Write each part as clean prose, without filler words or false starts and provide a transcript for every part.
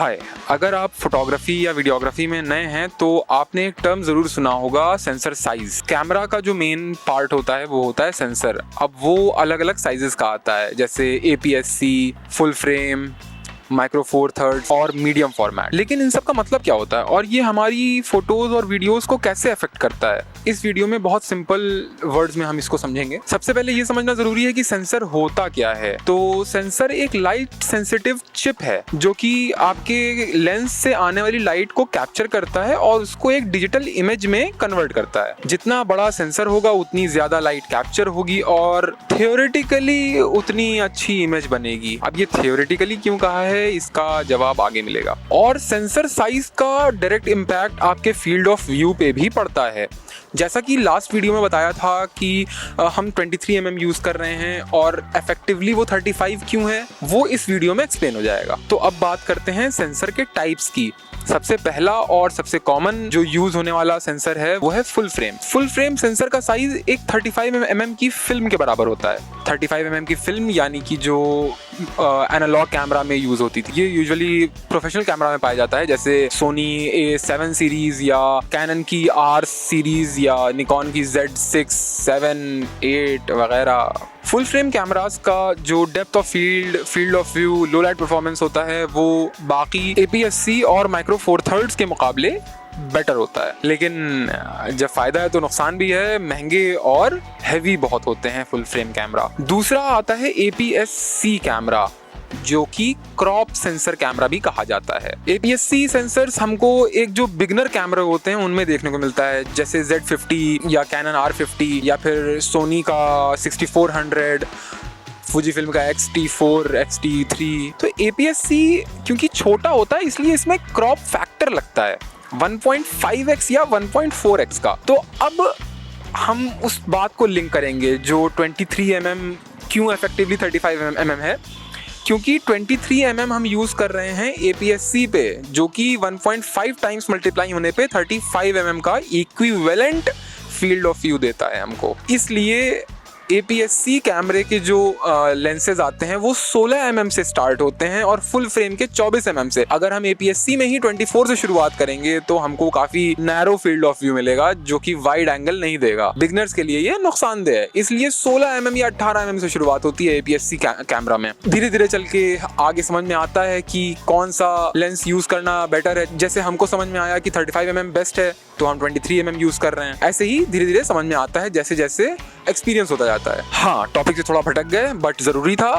हाय, अगर आप फोटोग्राफी या वीडियोग्राफी में नए हैं तो आपने एक टर्म ज़रूर सुना होगा, सेंसर साइज। कैमरा का जो मेन पार्ट होता है वो होता है सेंसर। अब वो अलग अलग साइजेस का आता है, जैसे APS-C, full frame, micro four third और मीडियम फॉर्मेट। लेकिन इन सब का मतलब क्या होता है और ये हमारी फोटोज और वीडियोस को कैसे अफेक्ट करता है, इस वीडियो में बहुत सिंपल वर्ड्स में हम इसको समझेंगे। सबसे पहले ये समझना जरूरी है कि सेंसर होता क्या है। तो सेंसर एक लाइट सेंसिटिव चिप है जो कि आपके लेंस से आने वाली लाइट को कैप्चर करता है और उसको एक डिजिटल इमेज में कन्वर्ट करता है। जितना बड़ा सेंसर होगा उतनी ज्यादा लाइट कैप्चर होगी और थियोरेटिकली उतनी अच्छी इमेज बनेगी। अब ये थियोरेटिकली क्यों कहा है, इसका जवाब आगे मिलेगा। और सेंसर साइज का डायरेक्ट इम्पैक्ट आपके फील्ड ऑफ व्यू पे भी पड़ता है। जैसा कि लास्ट वीडियो में बताया था कि हम 23 mm यूज कर रहे हैं और इफेक्टिवली वो 35 क्यों है, वो इस वीडियो में एक्सप्लेन हो जाएगा। तो अब बात करते हैं सेंसर के टाइप्स की। सबसे पहला और सबसे कॉमन जो यूज होने वाला सेंसर है वो है full frame. Full frame sensor का साइज एक 35 mm की फिल्म के बराबर होता है। 35 mm की फिल्म यानी कि जो एनालॉग कैमरा में यूज होती थी, ये यूजुअली प्रोफेशनल कैमरा में पाया जाता है, जैसे सोनी A7 सीरीज या कैनन की R सीरीज या निकॉन की Z6, 7, 8 वगैरह। फुल फ्रेम कैमरास का जो depth of field of view, low light performance होता है वो बाकी APS-C और माइक्रो फोर थर्ड्स के मुकाबले बेटर होता है। लेकिन जब फायदा है तो नुकसान भी है, महंगे और हैवी बहुत होते हैं फुल फ्रेम कैमरा। दूसरा आता है APS-C कैमरा जो कि क्रॉप सेंसर कैमरा भी कहा जाता है। APS-C सेंसर्स हमको एक जो बिगनर कैमरा होते हैं उनमें देखने को मिलता है, जैसे Z50 या कैनन R50 या फिर सोनी का 6400, फुजी फिल्म का XT4, XT3। तो APS-C क्योंकि छोटा होता है इसलिए इसमें क्रॉप फैक्टर लगता है 1.5x या 1.4x का। तो अब हम उस बात को लिंक करेंगे जो 23 mm क्यों इफेक्टिवली 35 mm है, क्योंकि 23 mm हम यूज कर रहे हैं APS-C पे जो कि 1.5 टाइम्स मल्टीप्लाई होने पे 35 mm का इक्विवेलेंट फील्ड ऑफ व्यू देता है हमको। इसलिए APS-C कैमरे के जो लेंसेज आते हैं वो 16 mm से स्टार्ट होते हैं और फुल फ्रेम के 24 mm से। अगर हम APS-C में ही 24 से शुरुआत करेंगे तो हमको काफी नैरो फील्ड ऑफ व्यू मिलेगा जो कि वाइड एंगल नहीं देगा। बिगनर्स के लिए ये नुकसानदेह है, इसलिए 16 mm या 18 mm से शुरुआत होती है APS-C कैमरा में। धीरे धीरे चल के आगे समझ में आता है कि कौन सा लेंस यूज करना बेटर है। जैसे हमको समझ में आया कि 35 mm बेस्ट है तो हम 23 mm यूज कर रहे हैं। ऐसे ही धीरे धीरे समझ में आता है जैसे जैसे एक्सपीरियंस होता जाता है। हाँ, टॉपिक से थोड़ा भटक गए बट जरूरी था।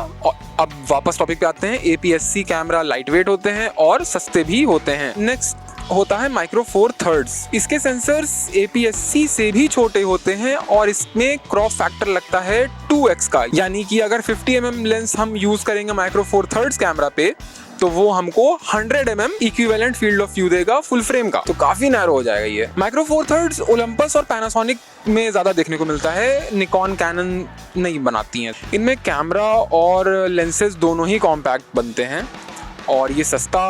अब वापस टॉपिक पे आते हैं। APS-C कैमरा लाइट वेट होते हैं और सस्ते भी होते हैं। नेक्स्ट होता है माइक्रो फोर थर्ड्स। इसके सेंसर्स APS-C से भी छोटे होते हैं और इसमें क्रॉप फैक्टर लगता है 2x का, यानी कि अगर 50 mm लेंस हम यूज करेंगे माइक्रो फोर थर्ड्स कैमरा पे तो वो हमको 100 mm equivalent field of view देगा फुल फ्रेम का, तो काफी नैरो हो जाएगा ये। माइक्रो फोर थर्ड्स ओलंपस और पैनासोनिक में ज्यादा देखने को मिलता है, निकॉन कैनन नहीं बनाती हैं। इनमें कैमरा और लेंसेज दोनों ही कॉम्पैक्ट बनते हैं और ये सस्ता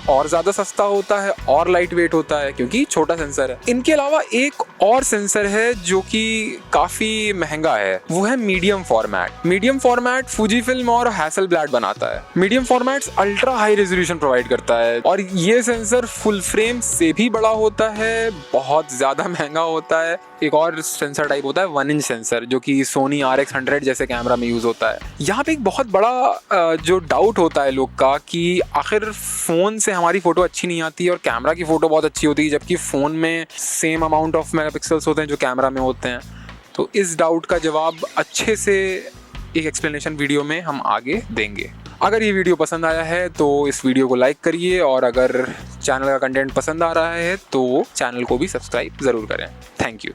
और ज्यादा सस्ता होता है और लाइट वेट होता है क्योंकि छोटा सेंसर है। इनके अलावा एक और सेंसर है जो कि काफी महंगा है, वो है medium format. Medium format फुजी film और हैसलब्लैड बनाता है। Medium format ultra high resolution provide करता है और ये सेंसर फुल फ्रेम से भी बड़ा होता है, बहुत ज्यादा महंगा होता है। एक और सेंसर टाइप होता है 1 इंच सेंसर जो कि सोनी RX100 जैसे कैमरा में यूज होता है। यहाँ पे एक बहुत बड़ा जो डाउट होता है लोग का कि आखिर फोन से हमारी फोटो अच्छी नहीं आती और कैमरा की फोटो बहुत अच्छी होती है, जबकि फोन में सेम अमाउंट ऑफ मेगापिक्सल्स होते हैं जो कैमरा में होते हैं। तो इस डाउट का जवाब अच्छे से एक एक्सप्लेनेशन वीडियो में हम आगे देंगे। अगर ये वीडियो पसंद आया है तो इस वीडियो को लाइक करिए और अगर चैनल का कंटेंट पसंद आ रहा है तो चैनल को भी सब्सक्राइब ज़रूर करें। Thank you.